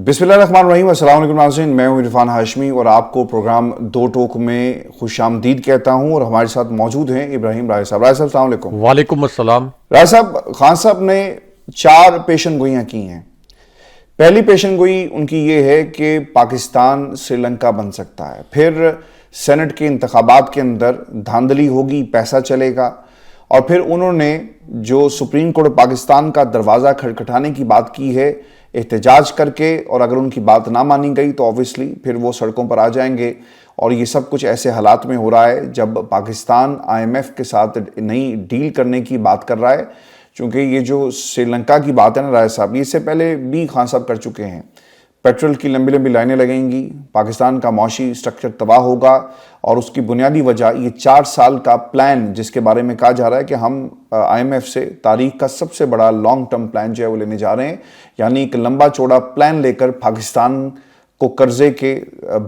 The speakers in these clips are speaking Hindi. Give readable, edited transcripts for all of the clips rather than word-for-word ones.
बिस्मिल्लाहिर्रहमानिर्रहीम, अस्सलाम वालेकुम नाज़रीन। मैं हूं इरफान हाशमी और आपको प्रोग्राम दो टोक में खुशामदीद कहता हूं। और हमारे साथ मौजूद हैं इब्राहिम राय साहब। राय साहब अस्सलाम वालेकुम। वालेकुम अस्सलाम। राय साहब, खान साहब ने 4 पेशन गोइयां की हैं। पहली पेशन गोई उनकी ये है कि पाकिस्तान श्रीलंका बन सकता है, फिर सेनेट के इंतखाबात के अंदर धांधली होगी, पैसा चलेगा, और फिर उन्होंने जो सुप्रीम कोर्ट पाकिस्तान का दरवाज़ा खटखटाने की बात की है एहतजाज करके, और अगर उनकी बात ना मानी गई तो ऑब्वियसली फिर वो सड़कों पर आ जाएंगे। और ये सब कुछ ऐसे हालात में हो रहा है जब पाकिस्तान IMF के साथ नई डील करने की बात कर रहा है। चूँकि ये जो श्रीलंका की बात है ना राय साहब, ये इससे पहले भी खान साहब कर चुके हैं। पेट्रोल की लंबी लंबी लाइनें लगेंगी, पाकिस्तान का मौशी स्ट्रक्चर तबाह होगा, और उसकी बुनियादी वजह ये 4 साल का प्लान जिसके बारे में कहा जा रहा है कि हम IMF से तारीख का सबसे बड़ा लॉन्ग टर्म प्लान जो है वो लेने जा रहे हैं। यानी एक लंबा चौड़ा प्लान लेकर पाकिस्तान को कर्जे के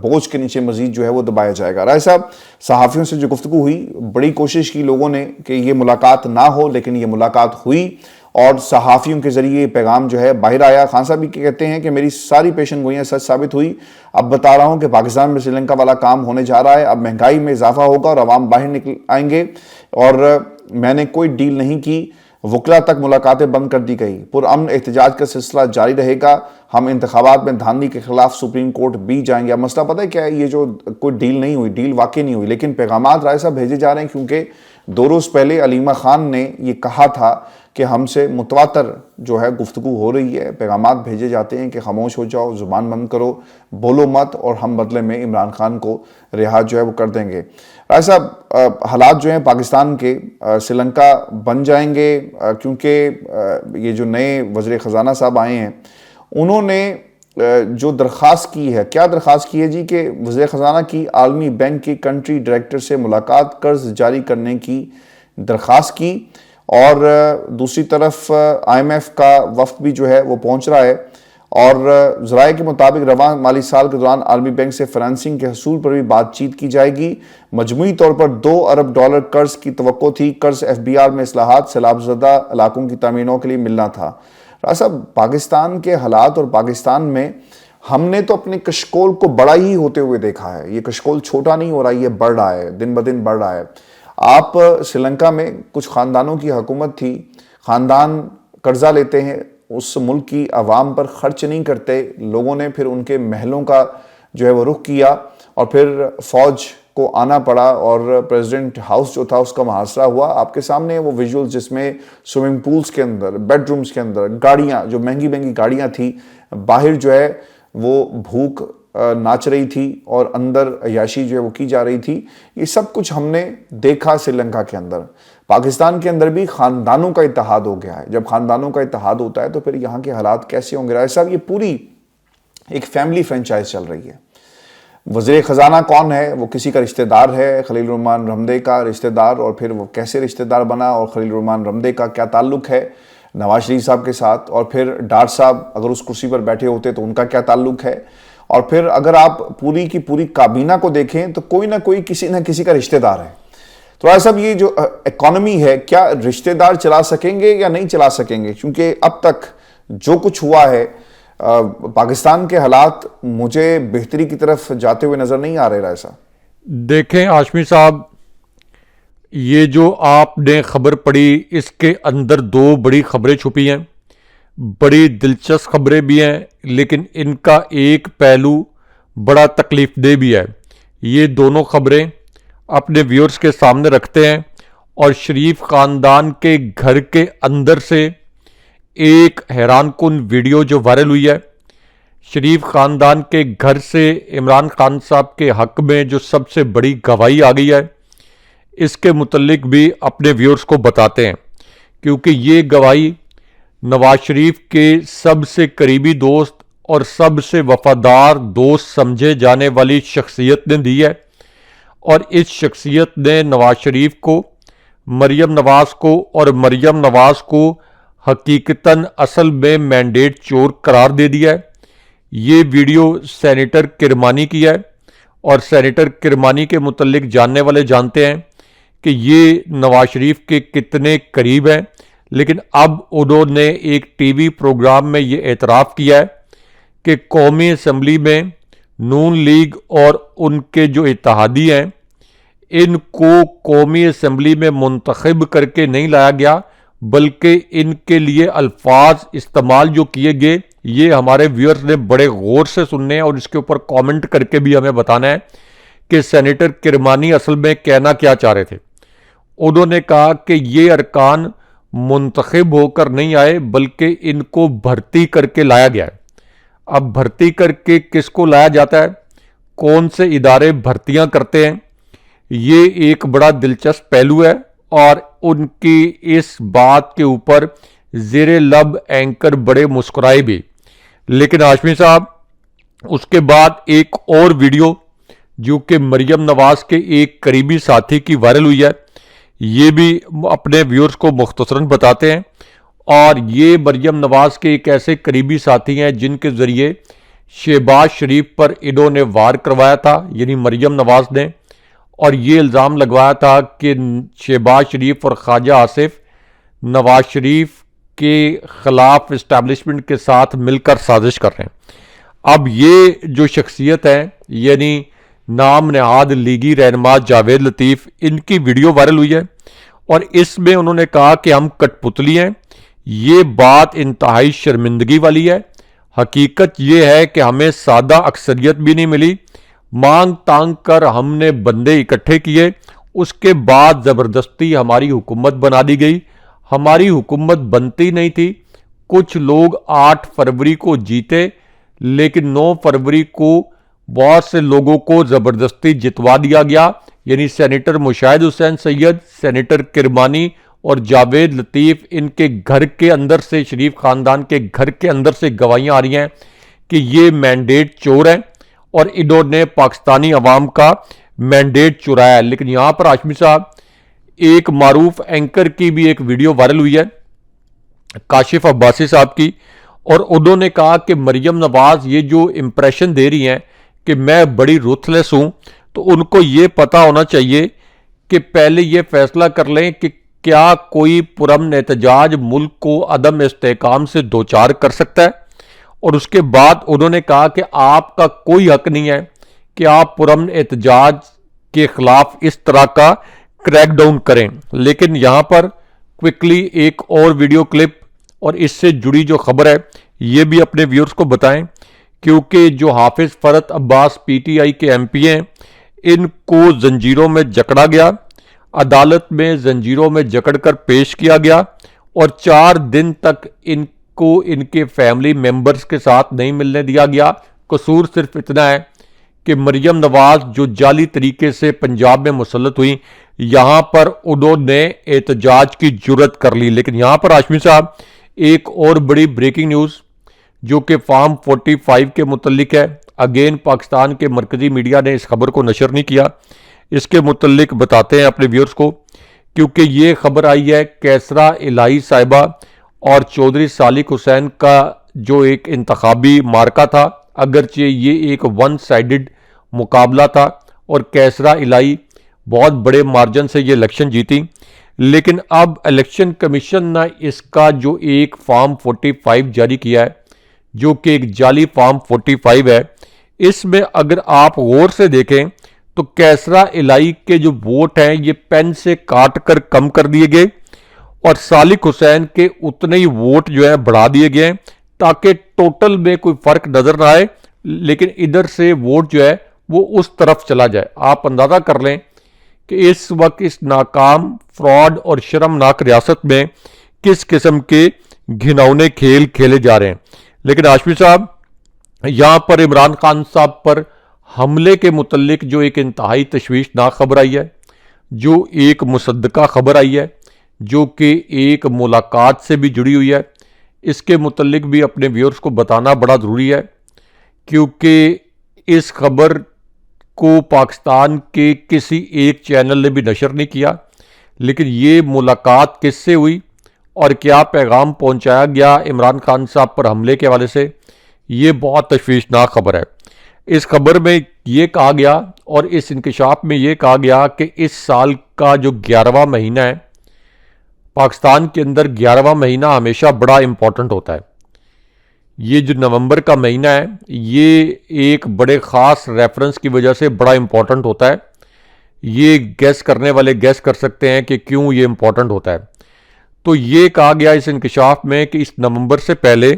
बोझ के नीचे मजीद जो है वो दबाया जाएगा। राय साहब, सहाफ़ियों से जो गुफ्तगू हुई, बड़ी कोशिश की लोगों ने कि ये मुलाकात ना हो, लेकिन ये मुलाकात हुई और सहाफ़ियों के ज़रिए पैगाम जो है बाहर आया। खान साहब भी कहते हैं कि मेरी सारी पेशन गोइयाँ सच साबित हुई। अब बता रहा हूँ कि पाकिस्तान में श्रीलंका वाला काम होने जा रहा है। अब महंगाई में इजाफा होगा और अवाम बाहर निकल आएंगे, और मैंने कोई डील नहीं की। वकला तक मुलाकातें बंद कर दी गई। पुरअमन एहतजाज का सिलसिला जारी रहेगा। हम इंतखाबात में धांधली के खिलाफ सुप्रीम कोर्ट भी जाएंगे। अब मसला पता है क्या है? ये जो कोई डील नहीं हुई, डील वाकई नहीं हुई, लेकिन पैगामात राय साहब भेजे जा रहे हैं, क्योंकि 2 रोज़ पहले अलीमा खान ने ये कहा था कि हमसे मुतवातर जो है गुफ्तगू हो रही है। पैगामात भेजे जाते हैं कि खामोश हो जाओ, ज़ुबान बंद करो, बोलो मत, और हम बदले में इमरान खान को रिहा जो है वो कर देंगे। राय साहब, हालात जो हैं पाकिस्तान के श्रीलंका बन जाएंगे, क्योंकि ये जो नए वज़ीर ख़जाना साहब आए हैं उन्होंने जो दरख्वास्त की है, क्या दरख्वास्त की है जी, कि वज़ीर ख़जाना की आलमी बैंक के कंट्री डायरेक्टर से मुलाकात, कर्ज जारी करने की दरख्वास्त की। और दूसरी तरफ IMF का वफ्द भी जो है वो पहुंच रहा है, और ज़राए के मुताबिक रवां माली साल के दौरान आलमी बैंक से फाइनेंसिंग के हसूल पर भी बातचीत की जाएगी। मजमूई तौर पर $2 अरब कर्ज की तवक्को थी। कर्ज FBR में इस्लाहात, सैलाबज़दा इलाकों की तामीरों के लिए मिलना था। साहब, पाकिस्तान के हालात और पाकिस्तान में हमने तो अपने कशकोल को बड़ा ही होते हुए देखा है। ये कशकोल छोटा नहीं हो रहा, ये बढ़ रहा है, दिन ब दिन बढ़ रहा है। आप श्रीलंका में कुछ ख़ानदानों की हुकूमत थी, ख़ानदान कर्जा लेते हैं, उस मुल्क की आवाम पर ख़र्च नहीं करते। लोगों ने फिर उनके महलों का जो है वो रुख किया, और फिर फ़ौज को आना पड़ा, और प्रेसिडेंट हाउस जो था उसका मुहासरा हुआ। आपके सामने वो विजुअल्स जिसमें स्विमिंग पूल्स के अंदर, बेडरूम्स के अंदर गाड़ियाँ, जो महंगी महंगी गाड़ियाँ थी, बाहर जो है वो भूख नाच रही थी, और अंदर अयाशी जो है वो की जा रही थी। ये सब कुछ हमने देखा श्रीलंका के अंदर। पाकिस्तान के अंदर भी ख़ानदानों का इत्तेहाद हो गया है। जब ख़ानदानों का इत्तेहाद होता है तो फिर यहाँ के हालात कैसे होंगे? राय साहब, ये पूरी एक फैमिली फ्रेंचाइज चल रही है। वज़ीर ख़जाना कौन है? वो किसी का रिश्तेदार है, खलील रहमान रहमदे का रिश्तेदार। और फिर वो कैसे रिश्तेदार बना, और खलील रहमान रहमदे का क्या ताल्लुक़ है नवाज शरीफ साहब के साथ? और फिर डार साहब अगर उस कुर्सी पर बैठे होते तो उनका क्या ताल्लुक़ है? और फिर अगर आप पूरी की पूरी काबीना को देखें तो कोई ना कोई किसी ना किसी का रिश्तेदार है। तो राय साहब, ये जो इकॉनमी है, क्या रिश्तेदार चला सकेंगे या नहीं चला सकेंगे? क्योंकि अब तक जो कुछ हुआ है, पाकिस्तान के हालात मुझे बेहतरी की तरफ जाते हुए नजर नहीं आ रहे। राय साहब देखें हाशमी साहब, ये जो आपने खबर पढ़ी, इसके अंदर 2 बड़ी खबरें छुपी हैं। बड़ी दिलचस्प खबरें भी हैं, लेकिन इनका एक पहलू बड़ा तकलीफदेह भी है। ये दोनों खबरें अपने व्यूअर्स के सामने रखते हैं, और शरीफ ख़ानदान के घर के अंदर से एक हैरानकुन वीडियो जो वायरल हुई है, शरीफ ख़ानदान के घर से इमरान खान साहब के हक़ में जो सबसे बड़ी गवाही आ गई है, इसके मुतल्लिक भी अपने व्यूअर्स को बताते हैं। क्योंकि ये गवाही नवाज शरीफ के सबसे करीबी दोस्त और सबसे वफादार दोस्त समझे जाने वाली शख्सियत ने दी है, और इस शख्सियत ने नवाज शरीफ को, मरियम नवाज को, और मरियम नवाज को हकीकतन असल में मैंडेट चोर करार दे दिया है। ये वीडियो सेनेटर किरमानी की है, और सेनेटर किरमानी के मुतल्लिक जानने वाले जानते हैं कि ये नवाज शरीफ के कितने करीब हैं। लेकिन अब उन्होंने एक टीवी प्रोग्राम में ये एतराफ़ किया है कि कौमी असम्बली में नून लीग और उनके जो इत्तेहादी हैं इनको कौमी असम्बली में मुंतखब करके नहीं लाया गया, बल्कि इनके लिए अल्फाज इस्तेमाल जो किए गए ये हमारे व्यूअर्स ने बड़े गौर से सुनने हैं और इसके ऊपर कमेंट करके भी हमें बताना है कि सेनेटर किरमानी असल में कहना क्या चाह रहे थे। उन्होंने कहा कि ये अरकान मुंतखब होकर नहीं आए बल्कि इनको भर्ती करके लाया गया है। अब भर्ती करके किसको लाया जाता है, कौन से इदारे भर्तियां करते हैं, ये एक बड़ा दिलचस्प पहलू है और उनकी इस बात के ऊपर ज़ेरे लब एंकर बड़े मुस्कुराए भी। लेकिन हाशमी साहब उसके बाद एक और वीडियो जो कि मरियम नवाज के एक करीबी साथी की वायरल हुई है, ये भी अपने व्यूअर्स को मुख्तसरन बताते हैं। और ये मरियम नवाज के एक ऐसे करीबी साथी हैं जिनके ज़रिए शहबाज शरीफ पर इन्होंने वार करवाया था, यानी मरियम नवाज ने, और ये इल्ज़ाम लगवाया था कि शहबाज शरीफ और ख्वाजा आसिफ नवाज शरीफ के ख़िलाफ़ इस्टेब्लिशमेंट के साथ मिलकर साजिश कर रहे हैं। अब ये जो शख्सियत है यानी नाम नहाद लीगी रहनुमा जावेद लतीफ़, इनकी वीडियो वायरल हुई है और इसमें उन्होंने कहा कि हम कठपुतली हैं। ये बात इंतहाई शर्मिंदगी वाली है। हकीकत ये है कि हमें सादा अक्सरियत भी नहीं मिली, मांग तांग कर हमने बंदे इकट्ठे किए, उसके बाद ज़बरदस्ती हमारी हुकूमत बना दी गई। हमारी हुकूमत बनती नहीं थी। कुछ लोग 8 फरवरी को जीते लेकिन 9 फरवरी को बहुत से लोगों को ज़बरदस्ती जितवा दिया गया, यानी सेनेटर मुशाहिद हुसैन सैयद, सेनेटर किरमानी और जावेद लतीफ़, इनके घर के अंदर से, शरीफ ख़ानदान के घर के अंदर से गवाहियाँ आ रही हैं कि ये मैंडेट चोर हैं और इन्होंने पाकिस्तानी अवाम का मैंडेट चुराया है। लेकिन यहाँ पर हाशमी साहब एक मारूफ एंकर की भी एक वीडियो वायरल हुई है, काशिफ अब्बासी साहब की, और उन्होंने कहा कि मरियम नवाज ये जो इम्प्रेशन दे रही हैं कि मैं बड़ी रूथलेस हूँ, तो उनको ये पता होना चाहिए कि पहले ये फैसला कर लें कि क्या कोई पुरअमन एहतजाज मुल्क को अदम इस्तेहकाम से दो चार कर सकता है। और उसके बाद उन्होंने कहा कि आपका कोई हक नहीं है कि आप पुरअमन एहतजाज के खिलाफ इस तरह का क्रैकडाउन करें। लेकिन यहाँ पर क्विकली एक और वीडियो क्लिप और इससे जुड़ी जो खबर है ये भी अपने व्यूअर्स को बताएं, क्योंकि जो हाफिज फरत अब्बास पीटीआई के एमपी हैं इनको जंजीरों में जकड़ा गया, अदालत में जंजीरों में जकड़कर पेश किया गया और 4 दिन तक इनको इनके फैमिली मेंबर्स के साथ नहीं मिलने दिया गया। कसूर सिर्फ इतना है कि मरियम नवाज जो जाली तरीके से पंजाब में मुसल्लत हुई, यहाँ पर उन्होंने एहतजाज की जुर्रत कर ली। लेकिन यहाँ पर हाशमी साहब एक और बड़ी ब्रेकिंग न्यूज़ जो कि फार्म 45 के मुतल्लिक है, अगेन पाकिस्तान के मरकजी मीडिया ने इस खबर को नशर नहीं किया, इसके मुतल्लिक बताते हैं अपने व्यूअर्स को, क्योंकि ये खबर आई है कैसरा इलाही साहिबा और चौधरी सालिक हुसैन का जो एक इंतखाबी मार्का था, अगरचे ये एक 1 साइडेड मुकाबला था और कैसरा इलाही बहुत बड़े मार्जिन से ये इलेक्शन जीती। लेकिन अब इलेक्शन कमीशन ने इसका जो एक फॉर्म 45 जारी किया है जो कि एक जाली फॉर्म 45 है, इसमें अगर आप गौर से देखें तो कैसरा इलाही के जो वोट हैं ये पेन से काट कर कम कर दिए गए और सालिक हुसैन के उतने ही वोट जो है बढ़ा दिए गए ताकि टोटल में कोई फर्क नजर ना आए, लेकिन इधर से वोट जो है वो उस तरफ चला जाए। आप अंदाजा कर लें कि इस वक्त इस नाकाम फ्रॉड और शर्मनाक रियासत में किस किस्म के घिनौने खेल खेले जा रहे हैं। लेकिन हाशमी साहब यहाँ पर इमरान खान साहब पर हमले के मुतल्लिक जो एक इंतहाई तशवीशनाक खबर आई है, जो एक मुसद्दका खबर आई है, जो कि एक मुलाकात से भी जुड़ी हुई है, इसके मुतल्लिक भी अपने व्यूअर्स को बताना बड़ा ज़रूरी है, क्योंकि इस खबर को पाकिस्तान के किसी एक चैनल ने भी नशर नहीं किया। लेकिन ये मुलाकात किससे हुई और क्या पैगाम पहुंचाया गया इमरान खान साहब पर हमले के हवाले से, ये बहुत तशवीशनाक खबर है। इस खबर में ये कहा गया और इस इंकशाफ में ये कहा गया कि इस साल का जो 11वां महीना है, पाकिस्तान के अंदर 11वां महीना हमेशा बड़ा इम्पोर्टेंट होता है। ये जो नवंबर का महीना है ये एक बड़े ख़ास रेफरेंस की वजह से बड़ा इम्पॉर्टेंट होता है। ये गैस करने वाले गैस कर सकते हैं कि क्यों ये इम्पॉर्टेंट होता है। तो ये कहा गया इस इंकशाफ में कि इस नवंबर से पहले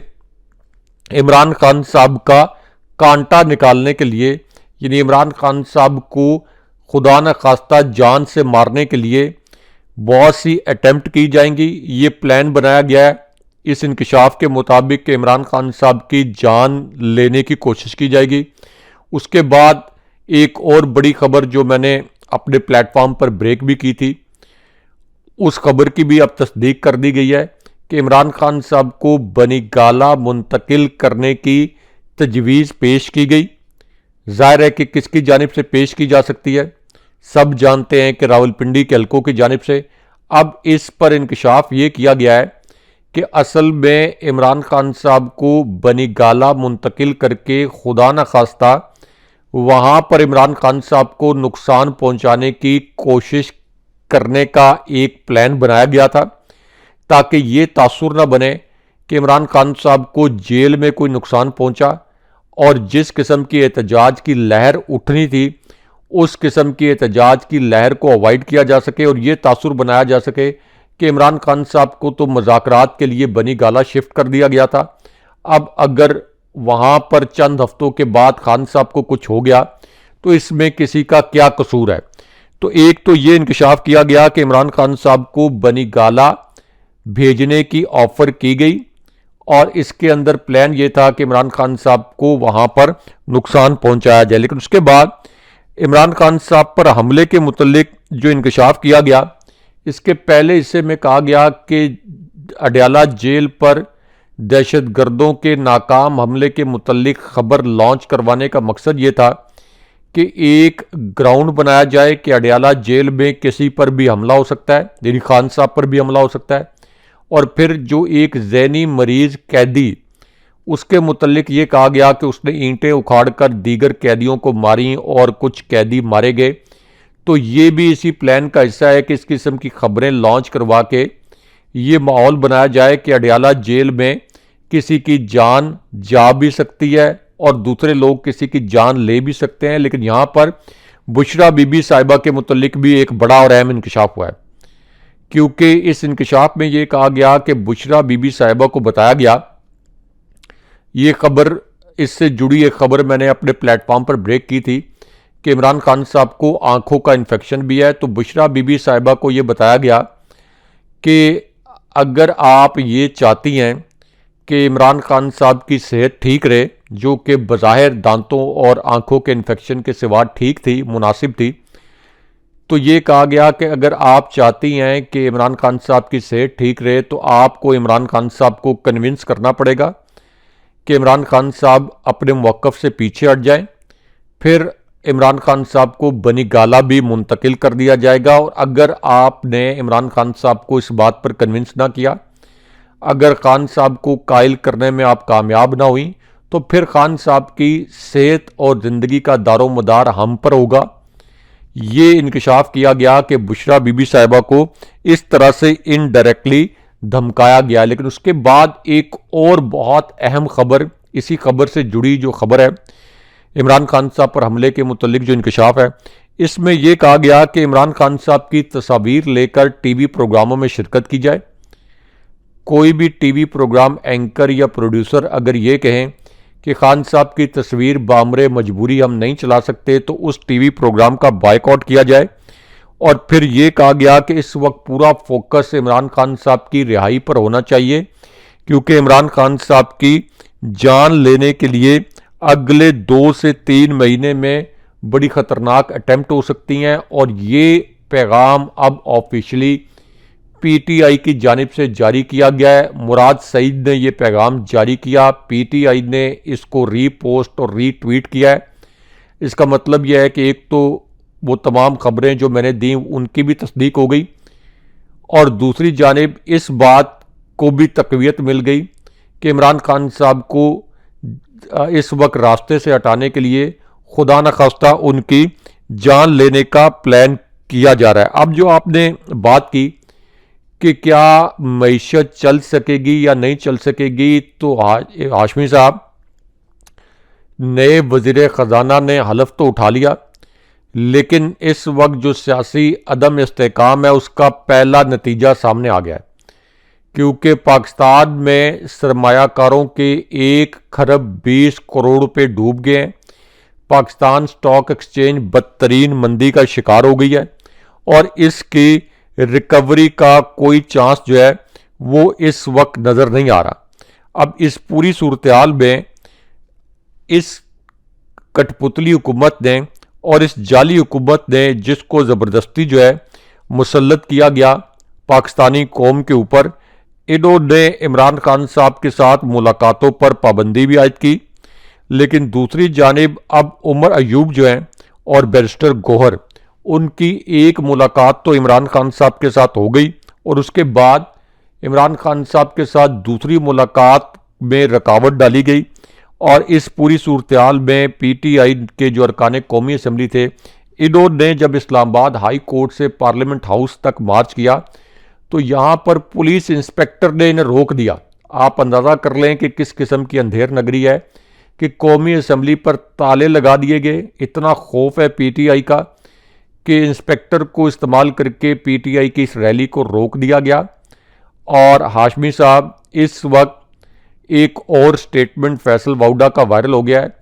इमरान खान साहब का कांटा निकालने के लिए, यानी इमरान खान साहब को खुदा न खास्ता जान से मारने के लिए बहुत सी अटेम्प्ट की जाएंगी। ये प्लान बनाया गया है इस इंकशाफ के मुताबिक कि इमरान खान साहब की जान लेने की कोशिश की जाएगी। उसके बाद एक और बड़ी खबर जो मैंने अपने प्लेटफॉर्म पर ब्रेक भी की थी, उस खबर की भी अब तस्दीक कर दी गई है कि इमरान खान साहब को बनी गाला मुंतकिल करने की तजवीज़ पेश की गई। जाहिर है कि किसकी जानिब से पेश की जा सकती है, सब जानते हैं कि रावलपिंडी के हलकों की जानिब से। अब इस पर इंकशाफ ये किया गया है कि असल में इमरान खान साहब को बनी गाला मुंतकिल करके खुदा न खास्ता वहाँ पर इमरान खान साहब को नुकसान पहुँचाने की कोशिश करने का एक प्लान बनाया गया था, ताकि ये तासुर न बने कि इमरान खान साहब को जेल में कोई नुकसान पहुँचा, और जिस किस्म की एहतजाज की लहर उठनी थी उस किस्म की एहतजाज की लहर को अवॉइड किया जा सके और ये तासुर बनाया जा सके कि इमरान खान साहब को तो मुज़ाकरात के लिए बनी गाला शिफ्ट कर दिया गया था। अब अगर वहाँ पर चंद हफ्तों के बाद खान साहब को कुछ हो गया तो इसमें किसी का क्या कसूर है। तो एक तो ये इंकशाफ किया गया कि इमरान खान साहब को बनी गाला भेजने की ऑफ़र की गई और इसके अंदर प्लान ये था कि इमरान खान साहब को वहाँ पर नुकसान पहुँचाया जाए। लेकिन उसके बाद इमरान खान साहब पर हमले के मुतल्लिक जो इंकशाफ किया गया, इसके पहले हिस्से में कहा गया कि अडयाला जेल पर दहशतगर्दों के नाकाम हमले के मुतल्लिक खबर लॉन्च करवाने का मकसद ये था कि एक ग्राउंड बनाया जाए कि अडयाला जेल में किसी पर भी हमला हो सकता है, यानी खान साहब पर भी हमला हो सकता है। और फिर जो एक ज़हनी मरीज कैदी, उसके मुतल्लिक ये कहा गया कि उसने ईंटें उखाड़कर दीगर कैदियों को मारी और कुछ कैदी मारे गए। तो ये भी इसी प्लान का हिस्सा है कि इस किस्म की खबरें लॉन्च करवा के ये माहौल बनाया जाए कि अडयाला जेल में किसी की जान जा भी सकती है और दूसरे लोग किसी की जान ले भी सकते हैं। लेकिन यहाँ पर बुशरा बीबी साहिबा के मुतल्लिक भी एक बड़ा और अहम इंकशाफ हुआ है, क्योंकि इस इंकशाफ में ये कहा गया कि बुशरा बीबी साहिबा को बताया गया, ये खबर, इससे जुड़ी एक खबर मैंने अपने प्लेटफॉर्म पर ब्रेक की थी कि इमरान खान साहब को आंखों का इन्फेक्शन भी है। तो बुशरा बीबी साहिबा को ये बताया गया कि अगर आप ये चाहती हैं कि इमरान खान साहब की सेहत ठीक रहे, जो कि बज़ाहिर दांतों और आंखों के इन्फेक्शन के सिवा ठीक थी, मुनासिब थी, तो ये कहा गया कि अगर आप चाहती हैं कि इमरान खान साहब की सेहत ठीक रहे तो आपको इमरान खान साहब को कन्विंस करना पड़ेगा कि इमरान खान साहब अपने मौक़िफ़ से पीछे हट जाएं। फिर इमरान खान साहब को बनी गाला भी मुंतकिल कर दिया जाएगा। और अगर आपने इमरान खान साहब को इस बात पर कन्विंस ना किया, अगर खान साहब को कायल करने में आप कामयाब ना हुई, तो फिर खान साहब की सेहत और ज़िंदगी का दारोमदार हम पर होगा। ये इंकशाफ किया गया कि बुशरा बीबी साहिबा को इस तरह से इनडायरेक्टली धमकाया गया। लेकिन उसके बाद एक और बहुत अहम खबर, इसी खबर से जुड़ी जो खबर है इमरान खान साहब पर हमले के मुतल्लिक जो इंकशाफ है, इसमें यह कहा गया कि इमरान खान साहब की तस्वीर लेकर टीवी प्रोग्रामों में शिरकत की जाए। कोई भी टीवी प्रोग्राम एंकर या प्रोड्यूसर अगर ये कहें कि खान साहब की तस्वीर बामरे मजबूरी हम नहीं चला सकते, तो उस टीवी प्रोग्राम का बायकॉट किया जाए। और फिर ये कहा गया कि इस वक्त पूरा फोकस इमरान खान साहब की रिहाई पर होना चाहिए, क्योंकि इमरान खान साहब की जान लेने के लिए अगले 2 से 3 महीने में बड़ी ख़तरनाक अटैम्प्ट हो सकती हैं। और ये पैगाम अब ऑफिशियली पीटीआई की जानिब से जारी किया गया है। मुराद सईद ने ये पैगाम जारी किया, पीटीआई ने इसको रीपोस्ट और रीट्वीट किया है। इसका मतलब यह है कि एक तो वो तमाम खबरें जो मैंने दी उनकी भी तस्दीक हो गई, और दूसरी जानिब इस बात को भी तक़वियत मिल गई कि इमरान खान साहब को इस वक्त रास्ते से हटाने के लिए खुदा न खास्ता उनकी जान लेने का प्लान किया जा रहा है। अब जो आपने बात की कि क्या मईशत चल सकेगी या नहीं चल सकेगी, तो हाशमी साहब, नए वज़ीर ख़जाना ने हलफ तो उठा लिया, लेकिन इस वक्त जो सियासी अदम इस्तेहकाम है उसका पहला नतीजा सामने आ गया है, क्योंकि पाकिस्तान में सरमायाकारों के 1 खरब 20 करोड़ रुपये डूब गए हैं। पाकिस्तान स्टॉक एक्सचेंज बदतरीन मंदी का शिकार हो गई है और इसकी रिकवरी का कोई चांस जो है वो इस वक्त नज़र नहीं आ रहा। अब इस पूरी सूरत हाल में इस कठपुतली हुकूमत ने और इस जाली हुकूमत ने, जिसको ज़बरदस्ती जो है मुसल्लत किया गया पाकिस्तानी कौम के ऊपर, इन्होंने इमरान खान साहब के साथ मुलाकातों पर पाबंदी भी आयद की। लेकिन दूसरी जानिब अब उमर अयूब जो हैं और बैरिस्टर गौहर, उनकी एक मुलाकात तो इमरान खान साहब के साथ हो गई और उसके बाद इमरान खान साहब के साथ दूसरी मुलाकात में रुकावट डाली गई। और इस पूरी सूरत हाल में पीटीआई के जो अरकान कौमी असम्बली थे, इन्होंने जब इस्लामाबाद हाई कोर्ट से पार्लियामेंट हाउस तक मार्च किया तो यहाँ पर पुलिस इंस्पेक्टर ने इन्हें रोक दिया। आप अंदाज़ा कर लें कि किस किस्म की अंधेर नगरी है कि कौमी असम्बली पर ताले लगा दिए गए। इतना खौफ है पीटीआई का कि इंस्पेक्टर को इस्तेमाल करके पीटीआई की इस रैली को रोक दिया गया। और हाशमी साहब, इस वक्त एक और स्टेटमेंट फैसल वाउडा का वायरल हो गया है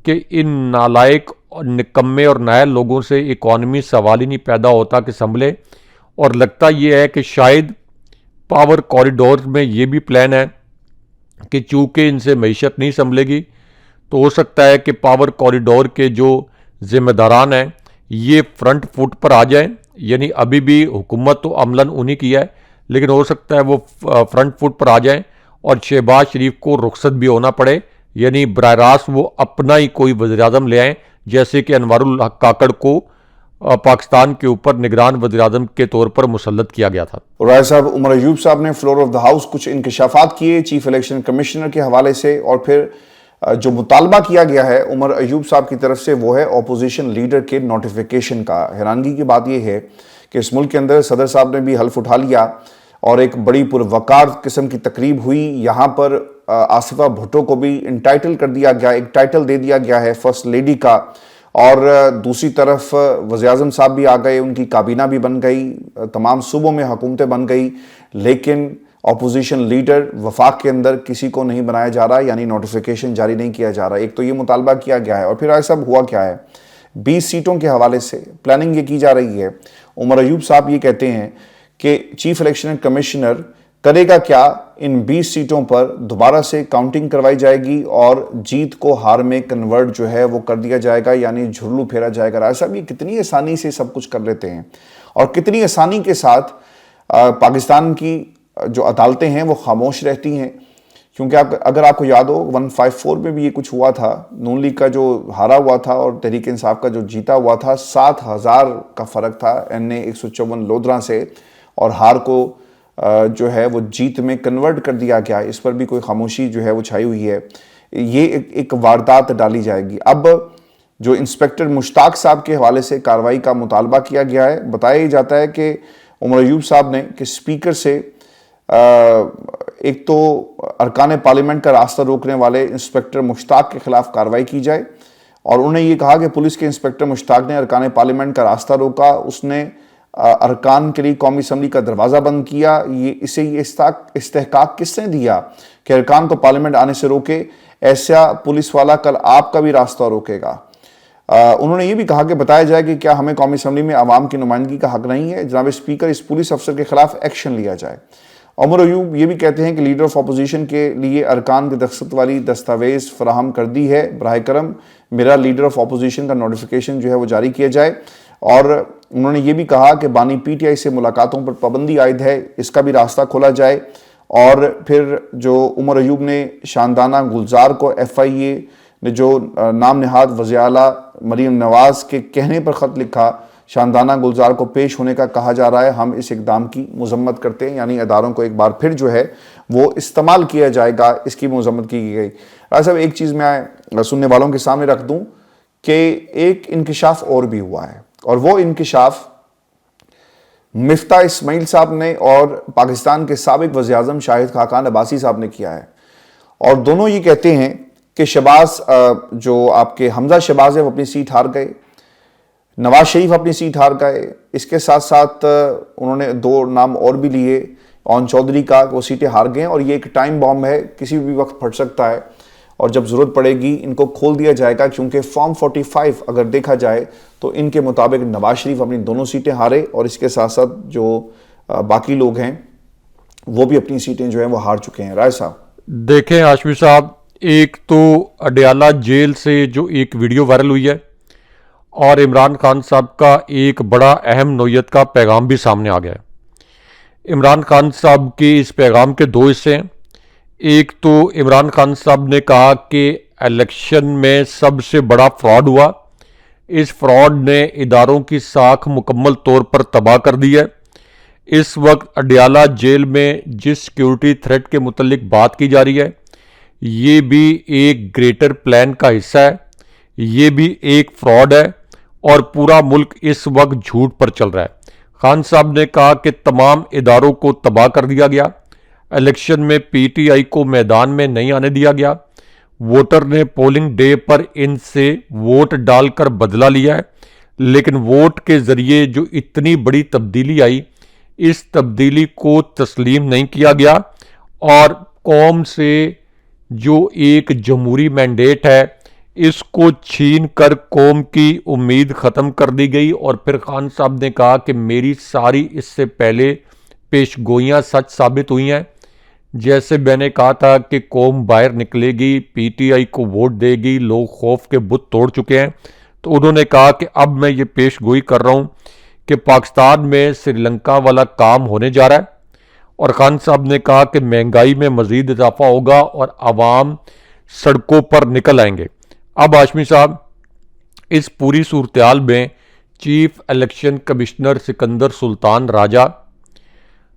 कि इन नालायक और निकम्मे और नायल लोगों से इकॉनमी सवाल ही नहीं पैदा होता कि संभले। और लगता यह है कि शायद पावर कॉरिडोर में ये भी प्लान है कि चूँकि इनसे मईशत नहीं संभलेगी तो हो सकता है कि पावर कॉरिडोर के जो जिम्मेदारान हैं ये फ्रंट फुट पर आ जाएं। यानी अभी भी हुकूमत तो अमलन उन्हीं की है, लेकिन हो सकता है वो फ्रंट फुट पर आ जाएं और शहबाज शरीफ को रुखसत भी होना पड़े, यानी बराह रास्त वो अपना ही कोई वज़ीर-ए-आज़म ले आएँ, जैसे कि अनवरुल हक काकड़ को पाकिस्तान के ऊपर निगरान वज़ीर-ए-आज़म के तौर पर मुसल्लत किया गया था। राय साहब, उमर अयूब साहब ने फ्लोर ऑफ द हाउस कुछ इंकशाफात किए चीफ इलेक्शन कमिश्नर के हवाले से, और फिर जो मुतालबा किया गया है उमर अयूब साहब की तरफ से वो है ऑपोजिशन लीडर के नोटिफिकेशन का। हैरानगी की बात यह है कि इस मुल्क के अंदर सदर साहब ने भी हल्फ उठा लिया और एक बड़ी पुरवकार किस्म की तकरीब हुई। यहाँ पर आसिफा भुट्टो को भी इंटाइटल कर दिया गया, एक टाइटल दे दिया गया है फर्स्ट लेडी का। और दूसरी तरफ वज़ीर-ए-आज़म साहब भी आ गए, उनकी काबीना भी बन गई, तमाम सूबों में हुकूमतें बन गई, लेकिन अपोजिशन लीडर वफाक के अंदर किसी को नहीं बनाया जा रहा, यानी नोटिफिकेशन जारी नहीं किया जा रहा। एक तो ये मुतालबा किया गया है और फिर ऐसा हुआ क्या है, 20 सीटों के हवाले से प्लानिंग ये की जा रही है। उमर अयूब साहब ये कहते हैं कि चीफ इलेक्शन कमिश्नर करेगा क्या, इन 20 सीटों पर दोबारा से काउंटिंग करवाई जाएगी और जीत को हार में कन्वर्ट जो है वो कर दिया जाएगा, यानी झुर्लू फेरा जाएगा। राय साहब, ये कितनी आसानी से सब कुछ कर लेते हैं और कितनी आसानी के साथ पाकिस्तान की जो अदालतें हैं वो खामोश रहती हैं। क्योंकि अगर आपको याद हो 154 में भी ये कुछ हुआ था, नून लीग का जो हारा हुआ था और तहरीक इंसाफ का जो जीता हुआ था, 7,000 का फ़र्क था NA 154 लोधरा से, और हार को जो है वो जीत में कन्वर्ट कर दिया गया। इस पर भी कोई खामोशी जो है वो छाई हुई है। ये एक वारदात डाली जाएगी। अब जो इंस्पेक्टर मुश्ताक साहब के हवाले से कार्रवाई का मुतालबा किया गया है, बताया जाता है कि उमर अयूब साहब ने कि स्पीकर से एक तो अरकान पार्लियामेंट का रास्ता रोकने वाले इंस्पेक्टर मुश्ताक के खिलाफ कार्रवाई की जाए, और उन्होंने ये कहा कि पुलिस के इंस्पेक्टर मुश्ताक ने अरकान पार्लियामेंट का रास्ता रोका, उसने अरकान के लिए कौमी असम्बली का दरवाज़ा बंद किया। ये इस्तेहकाक किसने दिया कि अरकान को पार्लियामेंट आने से रोके? ऐसा पुलिस वाला कल आपका भी रास्ता रोकेगा। उन्होंने ये भी कहा कि बताया जाए कि क्या हमें कौमी असम्बली में आवाम की नुमाइंदगी का हक नहीं है? जनाब स्पीकर, इस पुलिस अफसर के खिलाफ एक्शन लिया जाए। उमर अयूब ये भी कहते हैं कि लीडर ऑफ अपोजिशन के लिए अरकान की दस्तखत वाली दस्तावेज़ फराहम कर दी है, बराह करम मेरा लीडर ऑफ अपोजिशन का नोटिफिकेशन जो है वो जारी किया जाए। और उन्होंने ये भी कहा कि बानी पीटीआई से मुलाकातों पर पाबंदी आयद है, इसका भी रास्ता खोला जाए। और फिर जो उमर अयूब ने शानदाना गुलजार को FIA ने जो नाम नहाद वज़ीर आला मरीम नवाज़ के कहने पर ख़त लिखा, शानदाना गुलजार को पेश होने का कहा जा रहा है। हम इस इकदाम की मजम्मत करते हैं, यानी अदारों को एक बार फिर जो है वो इस्तेमाल किया जाएगा, इसकी मजम्मत की गई। राय साहब, एक चीज़ मैं सुनने वालों के सामने रख दूं कि एक इंकिशाफ और भी हुआ है, और वो इंकिशाफ मिफ्ता इस्माइल साहब ने और पाकिस्तान के साबिक वज़ीर-ए-आज़म शाहिद खाकान अब्बासी साहब ने किया है। और दोनों ये कहते हैं कि शहबाज, जो आपके हमजा शहबाज है, वो अपनी सीट हार गए, नवाज शरीफ अपनी सीट हार गए। इसके साथ साथ उन्होंने 2 नाम और भी लिए, ओन चौधरी का, वो सीटें हार गए। और ये एक टाइम बॉम्ब है, किसी भी वक्त फट सकता है और जब ज़रूरत पड़ेगी इनको खोल दिया जाएगा, क्योंकि फॉर्म 45 अगर देखा जाए तो इनके मुताबिक नवाज शरीफ अपनी दोनों सीटें हारे और इसके साथ साथ जो बाकी लोग हैं वो भी अपनी सीटें जो हैं वो हार चुके हैं। राय साहब देखें हाशमी साहब, एक तो अडयाला जेल से जो एक वीडियो वायरल हुई है और इमरान खान साहब का एक बड़ा अहम नौयत का पैगाम भी सामने आ गया है। इमरान खान साहब के इस पैगाम के 2 हिस्से हैं। एक तो इमरान खान साहब ने कहा कि इलेक्शन में सबसे बड़ा फ्रॉड हुआ, इस फ्रॉड ने इदारों की साख मुकम्मल तौर पर तबाह कर दी है। इस वक्त अडयाला जेल में जिस सिक्योरिटी थ्रेट के मुतल्लिक बात की जा रही है, ये भी एक ग्रेटर प्लान का हिस्सा है, ये भी एक फ्रॉड है और पूरा मुल्क इस वक्त झूठ पर चल रहा है। खान साहब ने कहा कि तमाम इदारों को तबाह कर दिया गया, इलेक्शन में पीटीआई को मैदान में नहीं आने दिया गया, वोटर ने पोलिंग डे पर इनसे वोट डालकर बदला लिया है, लेकिन वोट के जरिए जो इतनी बड़ी तब्दीली आई, इस तब्दीली को तस्लीम नहीं किया गया और कौम से जो एक जमहूरी मैंडेट है इसको छीन कर कौम की उम्मीद ख़त्म कर दी गई। और फिर खान साहब ने कहा कि मेरी सारी इससे पहले पेशगोइयाँ सच साबित हुई हैं। जैसे मैंने कहा था कि कौम बाहर निकलेगी, पीटीआई को वोट देगी, लोग खौफ के बुत तोड़ चुके हैं, तो उन्होंने कहा कि अब मैं ये पेशगोई कर रहा हूँ कि पाकिस्तान में श्रीलंका वाला काम होने जा रहा है। और खान साहब ने कहा कि महंगाई में मज़ीद इजाफा होगा और आवाम सड़कों पर निकल आएंगे। अब हाशमी साहब, इस पूरी सूरत में chief election commissioner Sikandar Sultan Raja,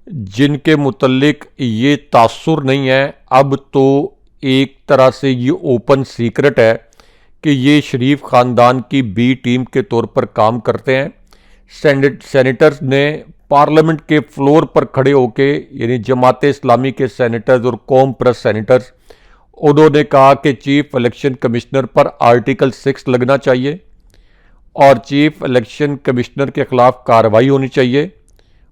जिनके मुतल्लिक ये तासुर नहीं है, अब तो एक तरह से ये ओपन सीक्रेट है कि ये शरीफ ख़ानदान की बी टीम के तौर पर काम करते हैं। सेनेटर्स ने पार्लियामेंट के फ्लोर पर खड़े होके, यानी जमात इस्लामी के सेनेटर्स और कौम प्रेस सेनेटर्स, उन्होंने कहा कि चीफ इलेक्शन कमिश्नर पर आर्टिकल 6 लगना चाहिए और चीफ इलेक्शन कमिश्नर के खिलाफ कार्रवाई होनी चाहिए।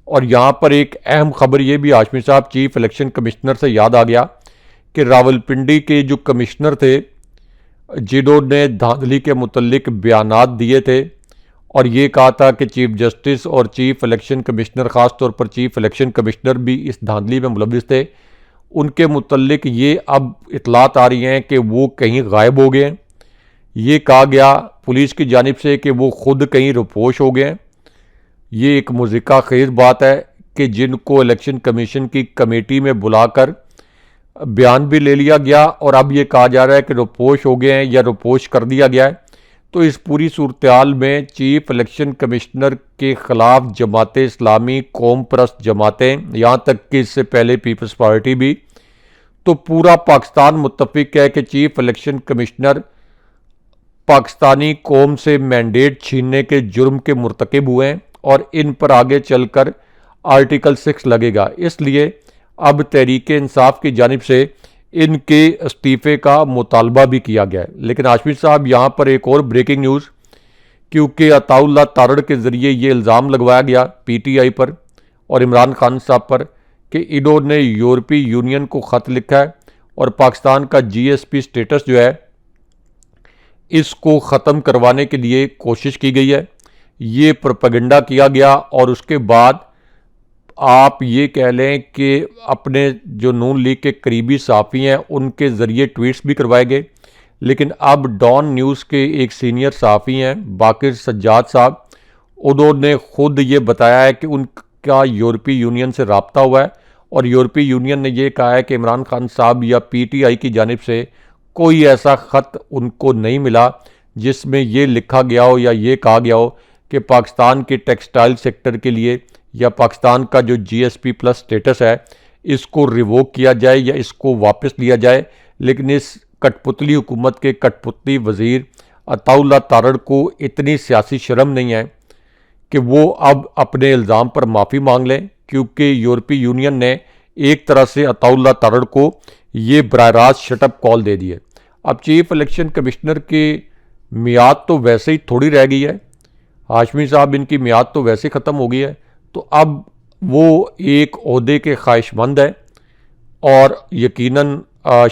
और यहाँ पर एक अहम खबर ये भी हाशमी साहब, चीफ इलेक्शन कमिश्नर से याद आ गया कि रावलपिंडी के जो कमिश्नर थे जिन्होंने धांधली के मुतल्लिक बयानात दिए थे और ये कहा था कि चीफ जस्टिस और चीफ इलेक्शन कमिश्नर, ख़ास तौर पर चीफ इलेक्शन कमिश्नर भी इस धांधली में मुलविस थे, उनके मुतल्लिक ये अब इतलात आ रही हैं कि वो कहीं गायब हो गए हैं। ये कहा गया पुलिस की जानिब से कि वो खुद कहीं रुपोश हो गए हैं। ये एक मुज़िका खेज़ बात है कि जिनको इलेक्शन कमीशन की कमेटी में बुलाकर बयान भी ले लिया गया और अब ये कहा जा रहा है कि रुपोश हो गए हैं या रुपोश कर दिया गया है। तो इस पूरी सूरत में चीफ इलेक्शन कमिश्नर के ख़िलाफ़ जमात इस्लामी, कौम परस्त जमातें, यहाँ तक कि इससे पहले पीपल्स पार्टी भी, तो पूरा पाकिस्तान मुत्तफिक है कि चीफ इलेक्शन कमिश्नर पाकिस्तानी कौम से मैंडेट छीनने के जुर्म के मुर्तकिब हुए हैं और इन पर आगे चलकर आर्टिकल 6 लगेगा। इसलिए अब तहरीक इंसाफ की जानिब से इनके इस्तीफ़े का मुतालबा भी किया गया है। लेकिन हाशमी साहब, यहाँ पर एक और ब्रेकिंग न्यूज़, क्योंकि अताउल्लाह तारड़ के ज़रिए ये इल्ज़ाम लगवाया गया पीटीआई पर और इमरान खान साहब पर कि इन्होंने यूरोपीय यूनियन को ख़त लिखा है और पाकिस्तान का जीएसपी स्टेटस जो है इसको ख़त्म करवाने के लिए कोशिश की गई है। ये प्रोपेगेंडा किया गया और उसके बाद आप ये कह लें कि अपने जो नून लीग के करीबी साफ़ी हैं उनके ज़रिए ट्वीट्स भी करवाए गए। लेकिन अब डॉन न्यूज़ के एक सीनियर साफ़ी हैं बाकिर सज्जाद साहब, उन्होंने ख़ुद ये बताया है कि उनका यूरोपीय यूनियन से रब्ता हुआ है और यूरोपीय यूनियन ने ये कहा है कि इमरान खान साहब या पीटीआई की जानिब से कोई ऐसा ख़त उनको नहीं मिला जिसमें ये लिखा गया हो या ये कहा गया हो कि पाकिस्तान के टेक्सटाइल सेक्टर के लिए या पाकिस्तान का जो जीएसपी प्लस स्टेटस है इसको रिवोक किया जाए या इसको वापस लिया जाए। लेकिन इस कठपुतली हुकूमत के कठपुतली वज़ीर अताउल्लाह तारड़ को इतनी सियासी शर्म नहीं है कि वो अब अपने इल्ज़ाम पर माफ़ी मांग लें, क्योंकि यूरोपीय यूनियन ने एक तरह से अताउल्ला तारड़ को ये बराह रास्त शटअप कॉल दे दी है। अब चीफ इलेक्शन कमिश्नर की मियाद तो वैसे ही थोड़ी रह गई है, हाशमी साहब इनकी मियाद तो वैसे ख़त्म हो गई है, तो अब वो एक ओहदे के ख्वाहिशमंद है। और यकीनन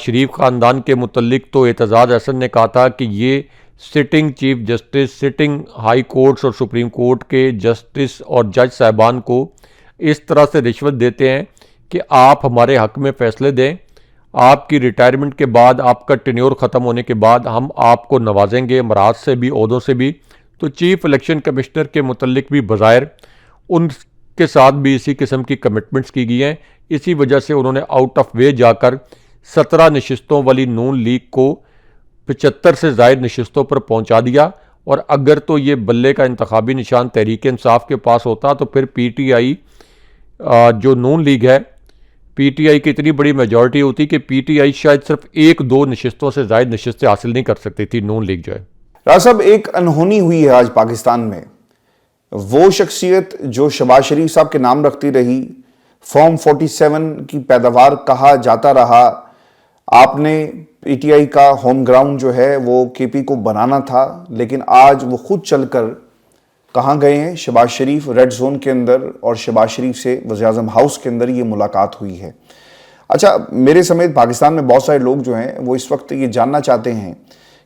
शरीफ ख़ानदान के मुतल्लिक तो एतजाज़ अहसन ने कहा था कि ये sitting chief justice, sitting high courts और सुप्रीम कोर्ट के जस्टिस और जज साहबान को इस तरह से रिश्वत देते हैं कि आप हमारे हक़ में फ़ैसले दें, आपकी रिटायरमेंट के बाद, आपका टेन्योर ख़त्म होने के बाद हम आपको नवाजेंगे मराज से भी, ओहदों से भी। तो चीफ इलेक्शन कमिश्नर के मुतल्लिक भी बज़ाहिर उनके साथ भी इसी किस्म की कमिटमेंट्स की गई हैं। इसी वजह से उन्होंने आउट ऑफ वे जाकर 17 नशिस्तों वाली नून लीग को 75 से ज़ायद नशिस्तों पर पहुंचा दिया। और अगर तो ये बल्ले का इंतखाबी निशान तहरीक इंसाफ के पास होता तो फिर पीटीआई जो नून लीग है, पीटीआई की इतनी बड़ी मेजॉरिटी होती कि पीटीआई शायद सिर्फ 1-2 नशिस्तों से ज़ायद नशिस्तें हासिल नहीं कर सकती थी, नून लीग जो है। राज साहब, एक अनहोनी हुई है आज पाकिस्तान में। वो शख्सियत जो शहबाज शरीफ साहब के नाम रखती रही, फॉर्म 47 की पैदावार कहा जाता रहा, आपने पीटीआई का होम ग्राउंड जो है वो केपी को बनाना था, लेकिन आज वो खुद चलकर कहाँ गए हैं? शहबाज शरीफ रेड जोन के अंदर, और शहबाज शरीफ से वज़ीर-ए-आज़म हाउस के अंदर ये मुलाकात हुई है। अच्छा, मेरे समेत पाकिस्तान में बहुत सारे लोग जो हैं वो इस वक्त ये जानना चाहते हैं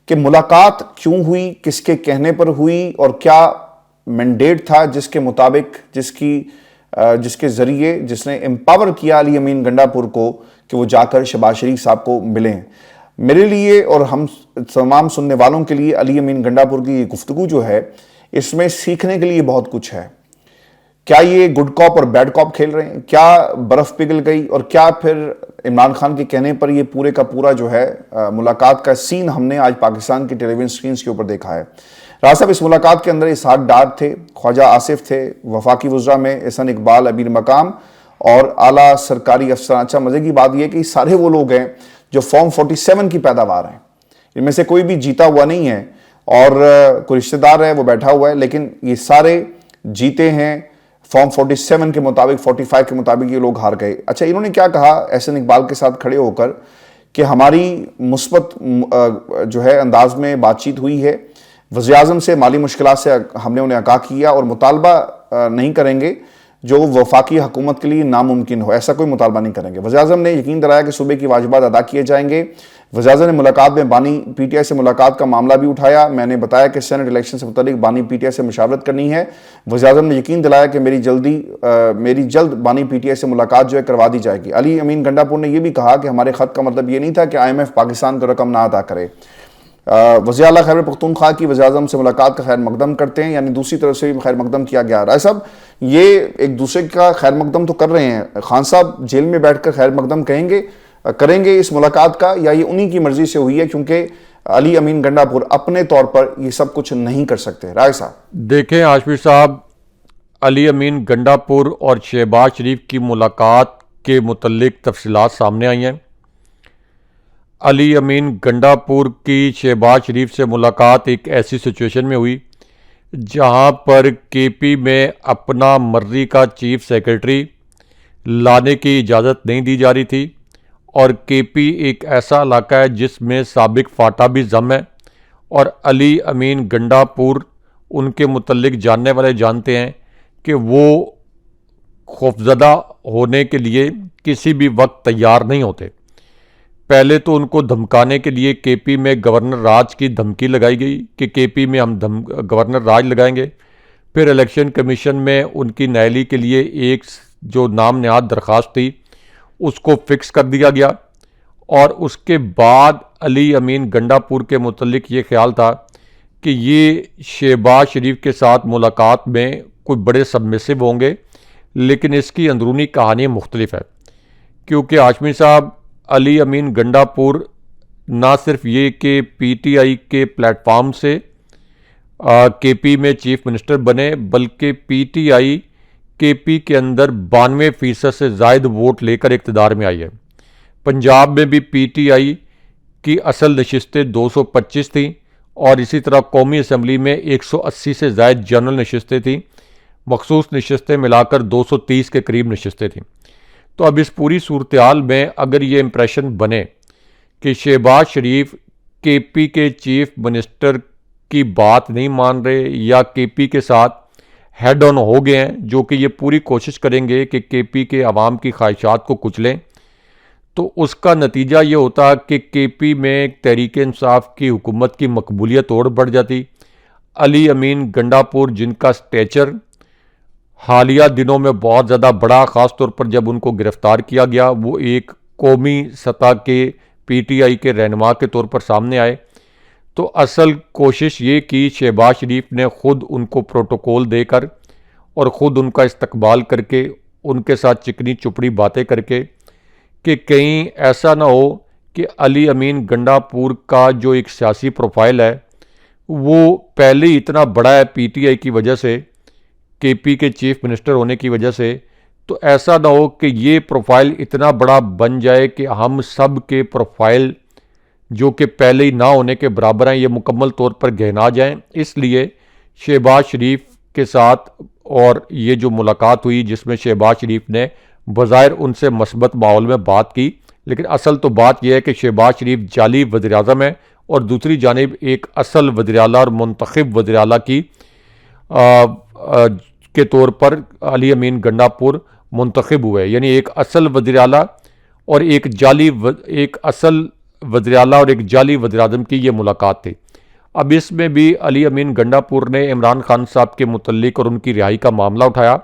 कि मुलाकात क्यों हुई, किसके कहने पर हुई, और क्या मैंडेट था जिसके मुताबिक, जिसके ज़रिए जिसने एम्पावर किया अली अमीन गंडापुर को कि वो जाकर शहबाज शरीफ साहब को मिलें। मेरे लिए और हम तमाम सुनने वालों के लिए अली अमीन गंडापुर की ये गुफ्तगू जो है, इसमें सीखने के लिए बहुत कुछ है। क्या ये गुड कॉप और बैड कॉप खेल रहे हैं? क्या बर्फ पिघल गई? और क्या फिर इमरान खान के कहने पर ये पूरे का पूरा जो है मुलाकात का सीन हमने आज पाकिस्तान की टेलीविजन स्क्रीन के ऊपर देखा है। राज साहब, इस मुलाकात के अंदर इसाक डार थे, ख्वाजा आसिफ थे, वफाकी वज़रा में एहसन इकबाल, अमीर मकाम और आला सरकारी अफसरान। अच्छा, मज़े की बात यह कि सारे वो लोग हैं जो फॉर्म 47 की पैदावार हैं। इनमें से कोई भी जीता हुआ नहीं है, और कोई रिश्तेदार है वो बैठा हुआ है, लेकिन ये सारे जीते हैं फॉर्म 47 के मुताबिक, 45 के मुताबिक ये लोग हार गए। अच्छा, इन्होंने क्या कहा एहसन इकबाल के साथ खड़े होकर कि हमारी मुस्बत जो है अंदाज में बातचीत हुई है, वज़ीर-ए-आज़म से माली मुश्किलात से हमने उन्हें आगाह किया और मुतालबा नहीं करेंगे जो वफाकी हुकूमत के लिए नामुमकिन हो, ऐसा कोई मुतालबा नहीं करेंगे। वज़ीर-ए-आज़म ने यकीन दिलाया कि सूबे की वाजिबात अदा किए जाएंगे। वज़ीर-ए-आज़म ने मुलाकात में बानी पीटीआई से मुलाकात का मामला भी उठाया। मैंने बताया कि सेनेट इलेक्शन से मुतालिक बानी पीटीआई से मुशावरत करनी है। वज़ीर-ए-आज़म ने यकीन दिलाया कि मेरी जल्द बानी पीटीआई से मुलाकात जो है करवा दी जाएगी। अली अमीन गंडापुर ने यह भी कहा कि हमारे खत का मतलब ये नहीं था कि IMF पाकिस्तान को रकम ना अदा करे। वज़ीर आला खैबर पख्तूनख्वा की वज़ीर-ए-आज़म से मुलाकात का खैर मकदम करते हैं, यानी दूसरी तरफ से भी खैर मकदम किया गया। राय साहब, ये एक दूसरे का खैर मकदम तो कर रहे हैं, खान साहब जेल में बैठकर खैर मकदम करेंगे इस मुलाकात का, या ये उन्हीं की मर्जी से हुई है क्योंकि अली अमीन गंडापुर अपने तौर पर ये सब कुछ नहीं कर सकते? राय साहब देखें हाशमी साहब, अली अमीन गंडापुर और शहबाज शरीफ की मुलाकात के मुतल्लिक तफसीलात सामने आई हैं। अली अमीन गंडापुर की शहबाज शरीफ से मुलाकात एक ऐसी सिचुएशन में हुई जहां पर केपी में अपना मर्जी का चीफ सेक्रेटरी लाने की इजाज़त नहीं दी जा रही थी, और केपी एक ऐसा इलाका है जिसमें साबिक फाटा भी जम है, और अली अमीन गंडापुर उनके मुतल्लिक जानने वाले जानते हैं कि वो खौफजदा होने के लिए किसी भी वक्त तैयार नहीं होते। पहले तो उनको धमकाने के लिए केपी में गवर्नर राज की धमकी लगाई गई कि केपी में हम गवर्नर राज लगाएंगे। फिर इलेक्शन कमीशन में उनकी नायली के लिए एक जो नाम नहाद दरख्वास्त थी उसको फिक्स कर दिया गया, और उसके बाद अली अमीन गंडापुर के मुतल्लिक ये ख्याल था कि ये शहबाज शरीफ के साथ मुलाकात में कोई बड़े सबमिसिव होंगे, लेकिन इसकी अंदरूनी कहानी मुख्तलिफ है। क्योंकि हाशमी साहब, अली अमीन गंडापुर ना सिर्फ ये कि पीटीआई के प्लेटफॉर्म से केपी में चीफ मिनिस्टर बने, बल्कि पीटीआई केपी के अंदर 92% से ज़ायद वोट लेकर इक़्तिदार में आई है। पंजाब में भी पीटीआई की असल नशिस्तें 225 थीं, और इसी तरह कौमी असम्बली में 180 से ज़ायद जनरल नशिस्तें थीं। मखसूस नशस्तें मिलाकर 230 के करीब नशस्तें थीं। तो अब इस पूरी सूरत हाल में अगर ये इम्प्रेशन बने कि शहबाज शरीफ केपी के चीफ मिनिस्टर की बात नहीं मान रहे या केपी के साथ हेड ऑन हो गए हैं, जो कि ये पूरी कोशिश करेंगे कि केपी के अवाम की ख्वाहिशात को कुचलें, तो उसका नतीजा ये होता कि केपी में तहरीक इंसाफ की हुकूमत की मकबूलियत और बढ़ जाती। अली अमीन गंडापुर, जिनका स्टेचर हालिया दिनों में बहुत ज़्यादा बड़ा, ख़ास तौर पर जब उनको गिरफ़्तार किया गया, वो एक कौमी सतह के पीटीआई के रहनुमा के तौर पर सामने आए, तो असल कोशिश ये की शहबाज शरीफ ने ख़ुद उनको प्रोटोकॉल देकर और ख़ुद उनका इस्तकबाल करके, उनके साथ चिकनी चुपड़ी बातें करके, कि कहीं ऐसा ना हो कि अली अमीन गंडापुर का जो एक सियासी प्रोफाइल है वो पहले ही इतना बड़ा है पीटीआई की वजह से, केपी के चीफ मिनिस्टर होने की वजह से, तो ऐसा ना हो कि ये प्रोफाइल इतना बड़ा बन जाए कि हम सब के प्रोफाइल जो कि पहले ही ना होने के बराबर हैं, ये मुकम्मल तौर पर गहना जाएं। इसलिए शहबाज शरीफ के साथ और ये जो मुलाकात हुई जिसमें शहबाज शरीफ ने बज़ाहिर उनसे मस्बत माहौल में बात की, लेकिन असल तो बात यह है कि शहबाज शरीफ जाली वज़ीर-ए-आज़म है और दूसरी जानिब एक असल वज़ीर-ए-आला और मुंतखब वज़ीर-ए-आला की के तौर पर अली अमीन गंडापुर मुंतखब हुए। यानी एक असल वज़ीर-ए-आला और एक असल वज़ीर-ए-आला और एक जाली वज़ीर-ए-आज़म की ये मुलाकात थी। अब इसमें भी अली अमीन गंडापुर ने इमरान खान साहब के मुतल्लिक और उनकी रिहाई का मामला उठाया,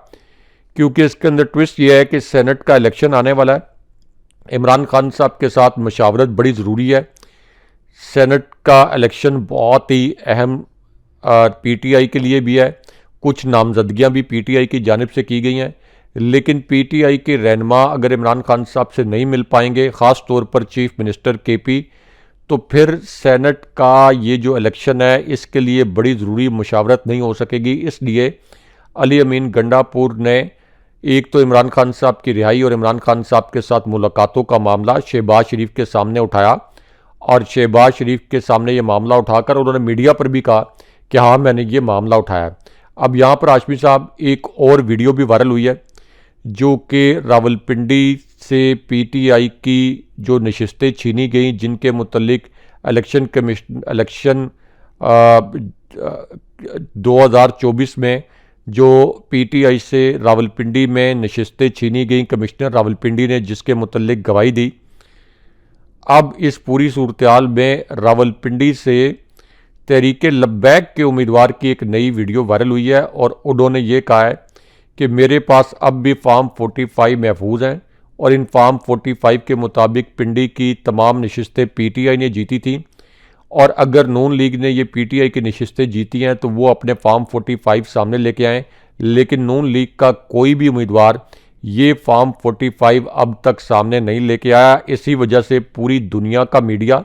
क्योंकि इसके अंदर ट्विस्ट ये है कि सेनेट का इलेक्शन आने वाला है। इमरान खान साहब के साथ मशावरत बड़ी ज़रूरी है। सेनेट का इलेक्शन बहुत ही अहम पीटीआई के लिए भी है। कुछ नामजदगियां भी पीटीआई की जानिब से की गई हैं, लेकिन पीटीआई के रहनुमा अगर इमरान खान साहब से नहीं मिल पाएंगे, ख़ास तौर पर चीफ मिनिस्टर केपी, तो फिर सेनेट का ये जो इलेक्शन है इसके लिए बड़ी ज़रूरी मुशावरत नहीं हो सकेगी। इसलिए अली अमीन गंडापुर ने एक तो इमरान खान साहब की रिहाई और इमरान खान साहब के साथ मुलाकातों का मामला शहबाज शरीफ के सामने उठाया और शहबाज शरीफ के सामने ये मामला उठाकर उन्होंने मीडिया पर भी कहा कि हाँ मैंने ये मामला उठाया। अब यहाँ पर हाशमी साहब एक और वीडियो भी वायरल हुई है जो कि रावलपिंडी से पीटीआई की जो नशिस्तें छीनी गई, जिनके मुतल्लिक इलेक्शन 2024 में जो पीटीआई से रावलपिंडी में नशिस्तें छीनी गई, कमिश्नर रावलपिंडी ने जिसके मुतल्लिक गवाही दी। अब इस पूरी सूरत हाल में रावलपिंडी से तहरीक लब्बैक के उम्मीदवार की एक नई वीडियो वायरल हुई है और उन्होंने ये कहा है कि मेरे पास अब भी फार्म 45 महफूज हैं और इन फार्म 45 के मुताबिक पिंडी की तमाम नशिस्तें पीटीआई ने जीती थी, और अगर नून लीग ने ये पीटीआई की नशिस्तें जीती हैं तो वो अपने फार्म 45 सामने लेके आएँ, लेकिन नून लीग का कोई भी उम्मीदवार ये फार्म 45 अब तक सामने नहीं लेके आया। इसी वजह से पूरी दुनिया का मीडिया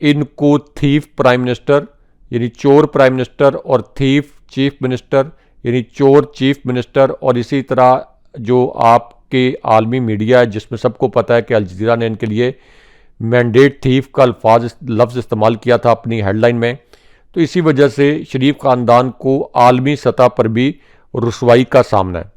इनको थीफ प्राइम मिनिस्टर यानी चोर प्राइम मिनिस्टर और थीफ चीफ मिनिस्टर यानी चोर चीफ मिनिस्टर, और इसी तरह जो आपके आलमी मीडिया है जिसमें सबको पता है कि अल जज़ीरा ने इनके लिए मैंडेट थीफ का लफ्ज़ इस्तेमाल किया था अपनी हेडलाइन में, तो इसी वजह से शरीफ ख़ानदान को आलमी सतह पर भी रुसवाई का सामना है।